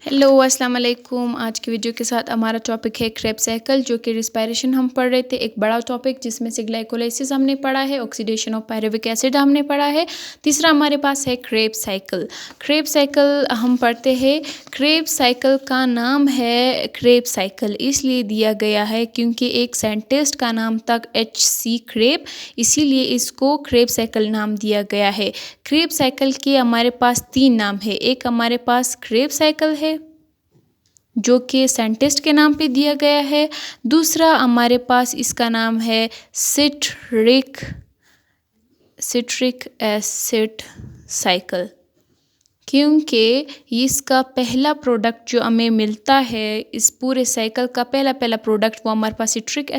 Hello अस्सलाम वालेकुम। आज की वीडियो के साथ हमारा टॉपिक है क्रेब्स साइकिल, जो कि रिस्पायरेशन हम पढ़ रहे थे। एक बड़ा टॉपिक जिसमें से ग्लाइकोलाइसिस हमने पढ़ा है, ऑक्सीडेशन ऑफ पायरुविक एसिड हमने पढ़ा है। तीसरा हमारे पास है क्रेब्स साइकिल। क्रेब्स साइकिल हम पढ़ते हैं। क्रेब्स साइकिल का नाम है क्रेब्स साइकिल इसलिए दिया गया है क्योंकि एक साइंटिस्ट का नाम था H.C. क्रेब, इसीलिए इसको क्रेब्स साइकिल नाम दिया गया है। क्रेब्स साइकिल के हमारे पास तीन नाम है। एक हमारे पास क्रेब्स साइकिल है जो कि साइंटिस्ट के नाम पे दिया गया है। दूसरा हमारे पास इसका नाम है सिट्रिक एसिड साइकिल, क्योंकि इसका पहला प्रोडक्ट जो हमें मिलता है इस पूरे साइकिल का पहला प्रोडक्ट वो हमारे पास सिट्रिक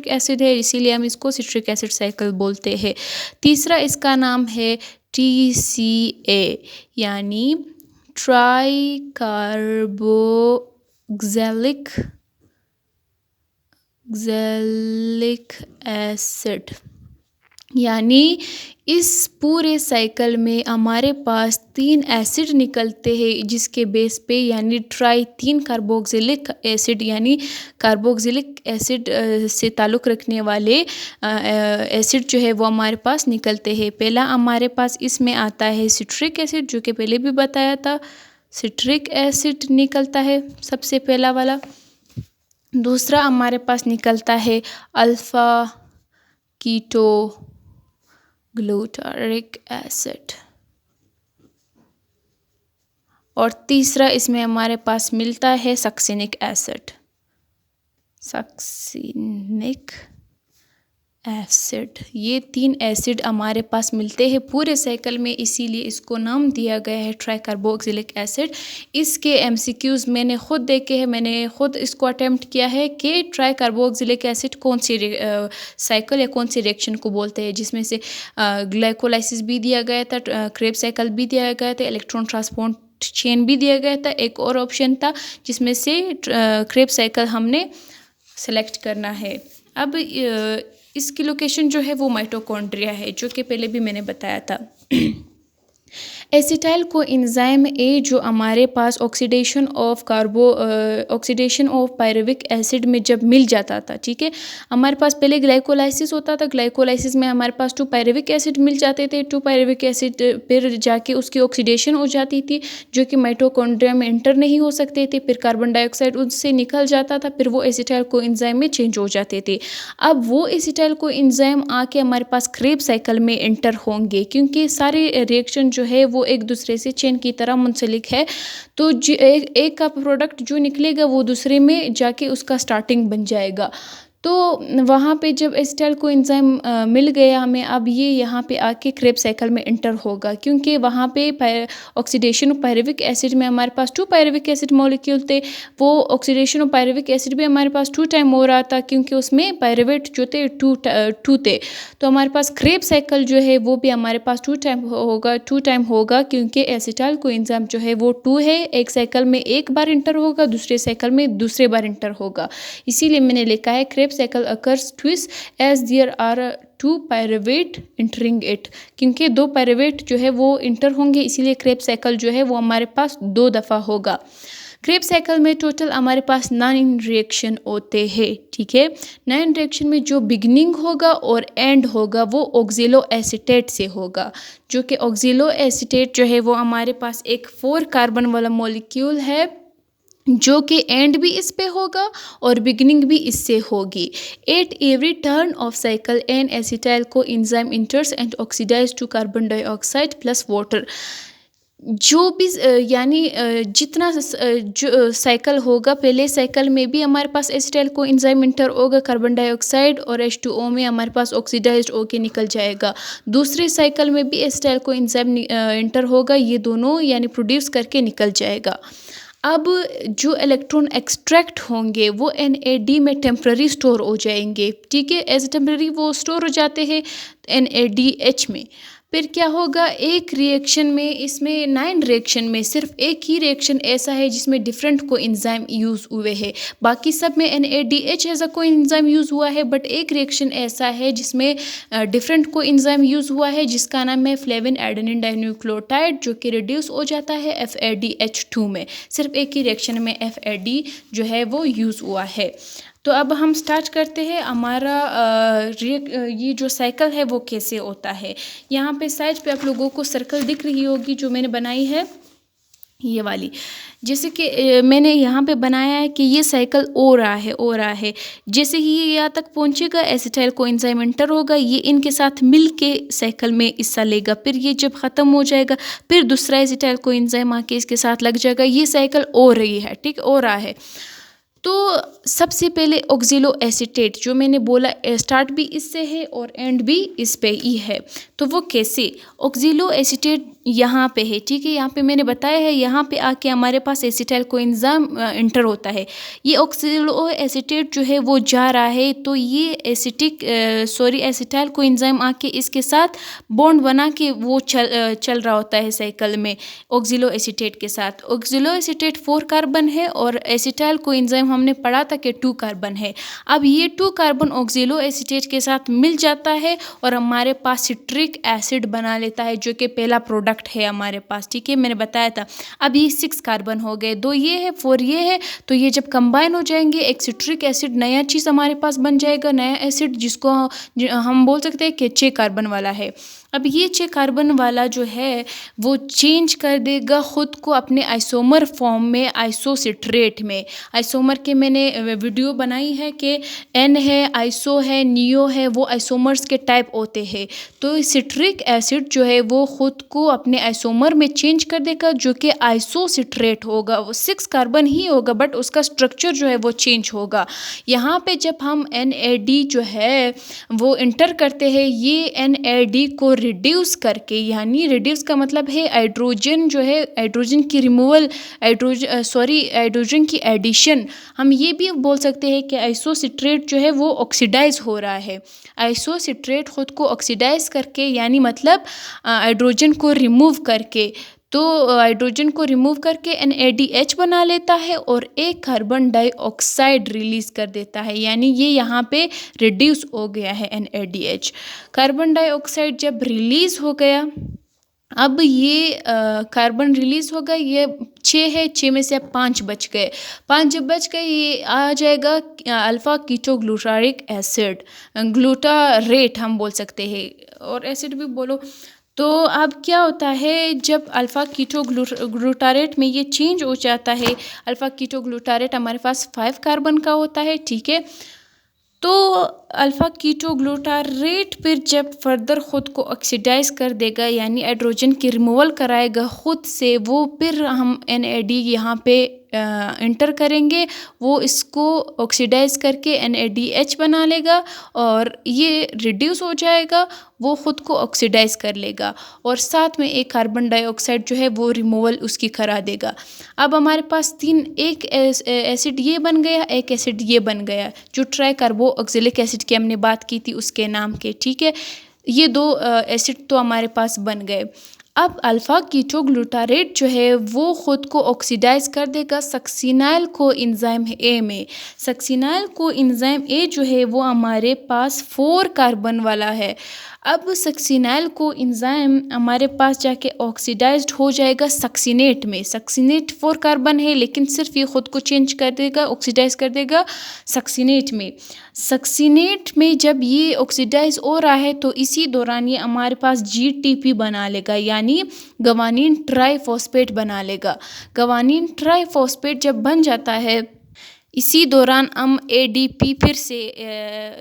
एसिड है, इसीलिए हम इसको सिट्रिक एसिड साइकिल बोलते हैं। तीसरा इसका नाम है TCA यानी ट्राई कार्बोक्सिलिक एसिड, यानी इस पूरे साइकिल में हमारे पास तीन एसिड निकलते हैं जिसके बेस पे यानी तीन कार्बोक्सिलिक एसिड यानी कार्बोक्सिलिक एसिड से ताल्लुक़ रखने वाले एसिड जो है वो हमारे पास निकलते हैं। पहला हमारे पास इसमें आता है सिट्रिक एसिड, जो कि पहले भी बताया था। सिट्रिक एसिड निकलता है सबसे पहला वाला। दूसरा हमारे पास निकलता है अल्फ़ा कीटो ग्लूटारिक एसिड, और तीसरा इसमें हमारे पास मिलता है सक्सिनिक एसिड। ये तीन एसिड हमारे पास मिलते हैं पूरे साइकिल में, इसीलिए इसको नाम दिया गया है ट्राई कार्बोक्सिलिक एसिड। इसके MCQs मैंने खुद देखे हैं, मैंने खुद इसको अटेम्प्ट किया है कि ट्राई कार्बोक्सिलिक एसिड कौन सी साइकिल या कौन सी रिएक्शन को बोलते हैं, जिसमें से ग्लाइकोलाइसिस भी दिया गया था, क्रेब्स साइकिल भी दिया गया था, इलेक्ट्रॉन ट्रांसपोर्ट चेन भी दिया गया था। एक और ऑप्शन था जिसमें से क्रेब्स साइकिल हमने सेलेक्ट करना है। अब इसकी लोकेशन जो है वो माइटोकॉन्ड्रिया है, जो कि पहले भी मैंने बताया था। एसिटाइल को एंजाइम ए जो हमारे पास ऑक्सीडेशन ऑफ पायरुविक एसिड में जब मिल जाता था, ठीक है, हमारे पास पहले ग्लाइकोलाइसिस होता था। ग्लाइकोलाइसिस में हमारे पास 2 पायरुविक एसिड मिल जाते थे। 2 पायरुविक एसिड फिर जाके उसकी ऑक्सीडेशन हो जाती थी, जो कि माइटोकॉन्ड्रिया में एंटर नहीं हो सकते थे। फिर कार्बन डाइऑक्साइड उससे निकल जाता था, फिर वो एसिटाइल को एंजाइम में चेंज हो जाते थे। अब वो एसिटाइल को एंजाइम आके हमारे पास क्रेब्स साइकिल में एंटर होंगे, क्योंकि सारे रिएक्शन जो है वो एक दूसरे से चेन की तरह मुंसलिक है। तो एक का प्रोडक्ट जो निकलेगा वो दूसरे में जाके उसका स्टार्टिंग बन जाएगा। तो वहाँ पे जब एसिटाइल को एंजाइम मिल गया हमें, अब ये यहाँ पे आके क्रेब्स साइकिल में एंटर होगा, क्योंकि वहाँ पे ऑक्सीडेशन ऑफ पायरुविक एसिड में हमारे पास 2 पायरुविक एसिड मॉलिक्यूल थे। वो ऑक्सीडेशन ऑफ पायरुविक एसिड भी हमारे पास 2 टाइम हो रहा था, क्योंकि उसमें पायरुवेट जो थे 2 थे। तो हमारे पास क्रेब्स साइकिल जो है वो भी हमारे पास 2 टाइम होगा, क्योंकि एसिटाइल को एंजाइम जो है वो 2 है। एक साइकिल में एक बार इंटर होगा, दूसरे साइकिल में दूसरे बार इंटर होगा। इसीलिए मैंने लिखा है Krebs cycle occurs twice as there are 2 pyruvate entering it, क्योंकि 2 पायरुवेट जो है वो इंटर होंगे, इसीलिए क्रेब्स साइकिल जो है वो हमारे पास 2 दफ़ा होगा। क्रेब्स साइकिल में टोटल हमारे पास 9 रिएक्शन होते हैं, ठीक है। 9 रिएक्शन में जो बिगनिंग होगा और एंड होगा वो ऑक्सिलो एसीटेट से होगा, जो कि ऑक्सिलो एसीटेट जो है वो हमारे पास एक 4 कार्बन वाला मॉलिक्यूल है, जो कि एंड भी इस पे होगा और बिगिनिंग भी इससे होगी। At every turn of cycle an acetyl को enzyme enters and oxidise to carbon dioxide plus water. जो भी यानी जितना जो साइकिल होगा, पहले साइकिल में भी हमारे पास एसिटाइल को एंजाइम इंटर होगा, कार्बन डाइऑक्साइड और H2O में हमारे पास ऑक्सीडाइज्ड होके निकल जाएगा। दूसरे साइकिल में भी एसिटाइल को एंजाइम इंटर होगा, ये दोनों यानी प्रोड्यूस करके निकल जाएगा। अब जो इलेक्ट्रॉन एक्सट्रैक्ट होंगे वो NAD में टेम्पररी स्टोर हो जाएंगे, ठीक है। एज टेम्पररी वो स्टोर हो जाते हैं NADH में। फिर क्या होगा, एक रिएक्शन में, इसमें 9 रिएक्शन में सिर्फ एक ही रिएक्शन ऐसा है जिसमें डिफरेंट को एंजाइम यूज़ हुए हैं। बाकी सब में NADH ऐसा को एंजाइम यूज़ हुआ है, बट एक रिएक्शन ऐसा है जिसमें डिफरेंट को एंजाइम यूज़ हुआ है, जिसका नाम है फ्लेविन एडेनिन डाइन्यूक्लियोटाइड, जो कि रिड्यूस हो जाता है FADH2 में। सिर्फ एक ही रिएक्शन में FAD जो है वो यूज़ हुआ है। तो अब हम स्टार्ट करते हैं हमारा ये जो साइकिल है वो कैसे होता है। यहाँ पे साइड पे आप लोगों को सर्कल दिख रही होगी जो मैंने बनाई है, ये वाली। जैसे कि मैंने यहाँ पे बनाया है कि ये साइकिल हो रहा है। जैसे ही ये यहाँ तक पहुँचेगा, एसिटाइल कोएंजाइम एंटर होगा, ये इनके साथ मिल के साइकिल में हिस्सा लेगा। फिर ये जब ख़त्म हो जाएगा, फिर दूसरा एसिटाइल कोएंजाइम आके इसके साथ लग जाएगा। ये साइकिल हो रही है, ठीक, हो रहा है। तो सबसे पहले ऑक्सिलो एसीटेट, जो मैंने बोला स्टार्ट भी इससे है और एंड भी इस पे ही है। तो वो कैसे, ऑक्सिलो एसीटेट यहाँ पे है, ठीक है, यहाँ पे मैंने बताया है, यहाँ पे आके हमारे पास एसिटाइल कोएंजाइम इंटर होता है। ये ऑक्सिलो एसीटेट जो है वो जा रहा है, तो ये एसिटाइल कोएंजाइम आके इसके साथ बॉन्ड बना के वो चल रहा होता है साइकिल में ऑक्सिलो एसीटेट के साथ। ऑक्सिलो एसीटेट 4 कार्बन है और एसिटाइल कोएंजाइम हमने पढ़ा था कि 2 कार्बन है। अब ये 2 कार्बन ऑक्सिलो एसीटेट के साथ मिल जाता है और हमारे पास सिट्रिक एसिड बना लेता है, जो कि पहला प्रोडक्ट है हमारे पास, ठीक है, मैंने बताया था। अब ये 6 कार्बन हो गए, 2 ये है, 4 ये है। तो ये जब कंबाइन हो जाएंगे, एक सिट्रिक एसिड नया चीज़ हमारे पास बन जाएगा, नया एसिड, जिसको हम बोल सकते हैं कि 6 कार्बन वाला है। अब ये 6 कार्बन वाला जो है वो चेंज कर देगा खुद को अपने आइसोमर फॉर्म में, आइसोसिट्रेट में। आइसोमर के मैंने वीडियो बनाई है कि N है, आइसो है, नियो है, वो आइसोमर्स के टाइप होते हैं। तो सिट्रिक एसिड जो है वो खुद को अपने आइसोमर में चेंज कर देगा, जो कि आइसोसिट्रेट होगा। वो 6 कार्बन ही होगा, बट उसका स्ट्रक्चर जो है वो चेंज होगा। यहाँ पे जब हम NAD जो है वो इंटर करते हैं, ये NAD को रिड्यूस करके, यानी रिड्यूस का मतलब है हाइड्रोजन जो है, हाइड्रोजन की रिमूवल, हाइड्रोजन की एडिशन। हम ये भी बोल सकते हैं कि आइसोसिट्रेट जो है वो ऑक्सीडाइज हो रहा है। आइसोसिट्रेट खुद को ऑक्सीडाइज करके, यानी मतलब हाइड्रोजन को रिमूव करके, तो हाइड्रोजन को रिमूव करके NADH बना लेता है और एक कार्बन डाइऑक्साइड रिलीज कर देता है, यानी ये यहाँ पे रिड्यूस हो गया है NADH। कार्बन डाइऑक्साइड जब रिलीज हो गया, अब ये कार्बन रिलीज हो गया, ये 6 है, 6 में से अब 5 बच गए। 5 जब बच गए, ये आ जाएगा अल्फा कीटोग्लूटारिक एसिड, ग्लूटारेट हम बोल सकते हैं, और एसिड भी बोलो। तो अब क्या होता है, जब अल्फा कीटोग्लूटारेट में ये चेंज हो जाता है, अल्फा कीटोग्लूटारेट हमारे पास 5 कार्बन का होता है, ठीक है। तो अल्फा कीटोग्लूटारेट फिर जब फर्दर ख़ुद को ऑक्सीडाइज कर देगा, यानी हाइड्रोजन की रिमूवल कराएगा ख़ुद से, वो फिर हम NAD यहाँ पे इंटर करेंगे, वो इसको ऑक्सीडाइज करके NADH बना लेगा और ये रिड्यूस हो जाएगा, वो ख़ुद को ऑक्सीडाइज कर लेगा और साथ में एक कार्बन डाइऑक्साइड जो है वो रिमूवल उसकी करा देगा। अब हमारे पास 3, एक एसिड ये बन गया, एक एसिड ये बन गया, जो ट्राई कार्बो ऑक्सिलिक एसिड की हमने बात की थी उसके नाम के, ठीक है। ये 2 एसिड तो हमारे पास बन गए। अब अल्फा कीटोग्लूटारेट जो है वो ख़ुद को ऑक्सीडाइज कर देगा सक्सिनाइल को एंजाइम A में। सक्सिनाइल को एंजाइम A जो है वो हमारे पास 4 कार्बन वाला है। अब सक्सिनाइल को एंजाइम हमारे पास जाके ऑक्सीडाइज्ड हो जाएगा सक्सिनेट में। सक्सिनेट 4 कार्बन है, लेकिन सिर्फ ये ख़ुद को चेंज कर देगा, ऑक्सीडाइज कर देगा सक्सिनेट में। सक्सिनेट में जब ये ऑक्सीडाइज हो रहा है, तो इसी दौरान ये हमारे पास GTP बना लेगा, यानी गवानीन ट्राइफॉस्फेट बना लेगा। गवानीन ट्राइफॉस्फेट जब बन जाता है, इसी दौरान हम ADP फिर से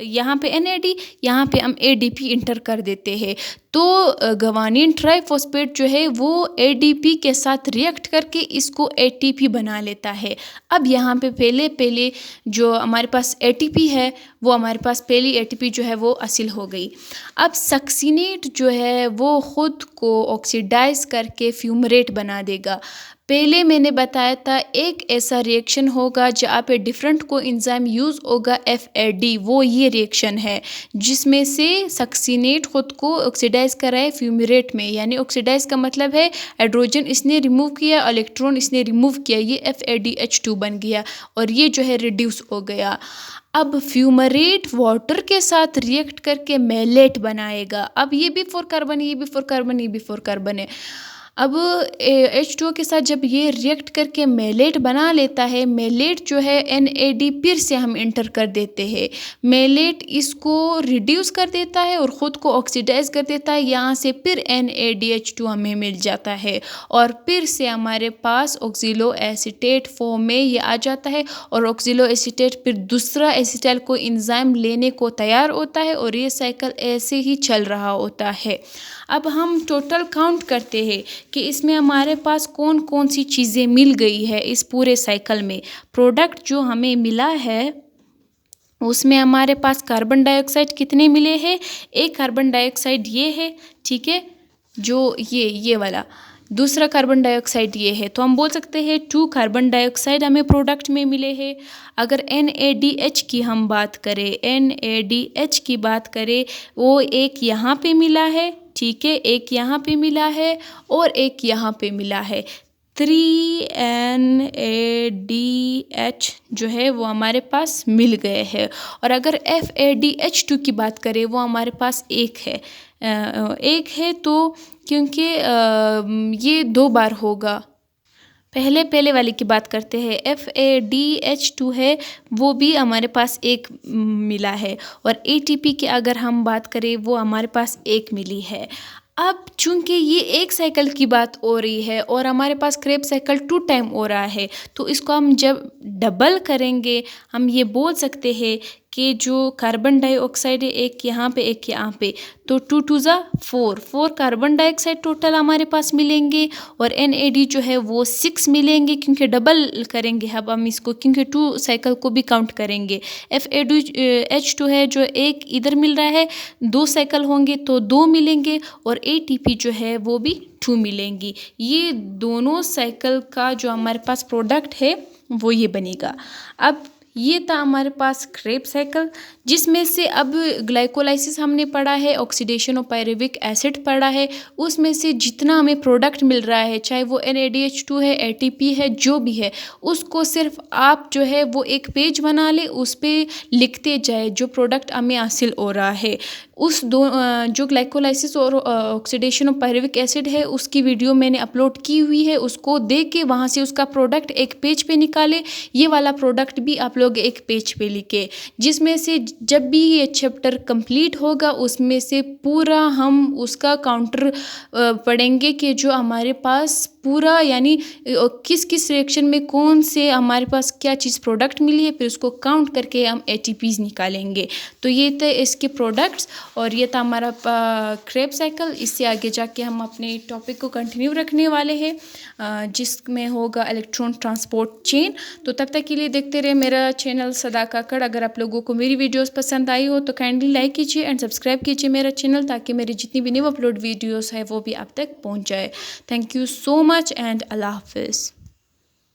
यहाँ पे NAD, यहाँ पे हम ADP इंटर कर देते हैं। तो गवानीन ट्राइफॉस्फेट जो है वो ADP के साथ रिएक्ट करके इसको ATP बना लेता है। अब यहाँ पे पहले जो हमारे पास ATP है, वो हमारे पास पहली ATP जो है वो हासिल हो गई। अब सक्सिनेट जो है वो ख़ुद को ऑक्सीडाइज करके फ्यूमरेट बना देगा। पहले मैंने बताया था एक ऐसा रिएक्शन होगा जहाँ पे डिफरेंट कोएंजाइम यूज़ होगा FAD, वो ये रिएक्शन है जिसमें से सक्सीनेट खुद को ऑक्सीडाइज कराए फ्यूमेरेट में, यानी ऑक्सीडाइज का मतलब है हाइड्रोजन इसने रिमूव किया, इलेक्ट्रॉन इसने रिमूव किया, ये FADH2 बन गया और ये जो है रिड्यूस हो गया। अब फ्यूमरेट वाटर के साथ रिएक्ट करके मेलेट बनाएगा। अब ये भी 4 कार्बन, ये भी 4 कार्बन, ये भी 4 कार्बन है। अब H2O के साथ जब ये रिएक्ट करके मेलेट बना लेता है, मेलेट जो है NAD फिर से हम इंटर कर देते हैं। मेलेट इसको रिड्यूस कर देता है और ख़ुद को ऑक्सीडाइज कर देता है, यहाँ से फिर NADH2 हमें मिल जाता है और फिर से हमारे पास ऑक्सिलो एसीटेट फॉर्म में ये आ जाता है और ऑक्सिलो एसीटेट फिर दूसरा एसीटाइल को एंजाइम लेने को तैयार होता है और ये साइकिल ऐसे ही चल रहा होता है। अब हम टोटल काउंट करते हैं कि इसमें हमारे पास कौन कौन सी चीज़ें मिल गई है इस पूरे साइकिल में। प्रोडक्ट जो हमें मिला है उसमें हमारे पास कार्बन डाइऑक्साइड कितने मिले हैं, एक कार्बन डाइऑक्साइड ये है, ठीक है, जो ये वाला दूसरा कार्बन डाइऑक्साइड ये है, तो हम बोल सकते हैं 2 कार्बन डाइऑक्साइड हमें प्रोडक्ट में मिले हैं। अगर NADH की हम बात करें, NADH की बात करें, वो एक यहाँ पे मिला है, ठीक है, एक यहाँ पे मिला है और एक यहाँ पे मिला है। 3NADH जो है वो हमारे पास मिल गए हैं। और अगर FADH2 की बात करें, वो हमारे पास एक है तो क्योंकि ये 2 बार होगा। पहले वाले की बात करते हैं, FADH2 है वो भी हमारे पास एक मिला है और ATP की अगर हम बात करें वो हमारे पास एक मिली है। अब चूंकि ये एक साइकिल की बात हो रही है और हमारे पास क्रेब्स साइकिल 2 टाइम हो रहा है, तो इसको हम जब डबल करेंगे हम ये बोल सकते हैं कि जो कार्बन डाइऑक्साइड है एक यहाँ पे एक यहाँ पे, तो 2 2 ज़ा 4 कार्बन डाइऑक्साइड टोटल हमारे पास मिलेंगे और NAD जो है वो 6 मिलेंगे क्योंकि डबल करेंगे अब हम इसको, क्योंकि 2 साइकिल को भी काउंट करेंगे। FADH2 है जो एक इधर मिल रहा है, 2 साइकिल होंगे तो 2 मिलेंगे और ATP जो है वो भी 2 मिलेंगी। ये दोनों साइकिल का जो हमारे पास प्रोडक्ट है वो ये बनेगा। अब ये था हमारे पास क्रेब्स साइकिल, जिसमें से अब ग्लाइकोलाइसिस हमने पढ़ा है, ऑक्सीडेशन ऑफ पायरुविक एसिड पढ़ा है, उसमें से जितना हमें प्रोडक्ट मिल रहा है, चाहे वो NADH2 है, ATP है, जो भी है, उसको सिर्फ आप जो है वो एक पेज बना ले, उस पर लिखते जाए जो प्रोडक्ट हमें हासिल हो रहा है। उस जो ग्लाइकोलाइसिस और ऑक्सीडेशन ऑफ पायरुविक एसिड है उसकी वीडियो मैंने अपलोड की हुई है, उसको देख के वहाँ से उसका प्रोडक्ट एक पेज पे निकाले। ये वाला प्रोडक्ट भी आप लोग एक पेज पे लिखे, जिसमें से जब भी ये चैप्टर कंप्लीट होगा उसमें से पूरा हम उसका काउंटर पढ़ेंगे कि जो हमारे पास पूरा यानी किस किस रिएक्शन में कौन से हमारे पास क्या चीज़ प्रोडक्ट मिली है, फिर उसको काउंट करके हम ATPs निकालेंगे। तो ये थे इसके प्रोडक्ट्स और ये था हमारा क्रेब्स साइकिल। इससे आगे जाके हम अपने टॉपिक को कंटिन्यू रखने वाले हैं जिसमें होगा इलेक्ट्रॉन ट्रांसपोर्ट चेन। तो तब तक के लिए देखते रहे मेरा चैनल सदा काकड़। अगर आप लोगों को मेरी वीडियोस पसंद आई हो तो काइंडली लाइक कीजिए एंड सब्सक्राइब कीजिए मेरा चैनल, ताकि मेरी जितनी भी न्यू अपलोड वीडियोस है वो भी आप तक पहुंच जाए। Thank you so much and अल्लाह हाफिज़।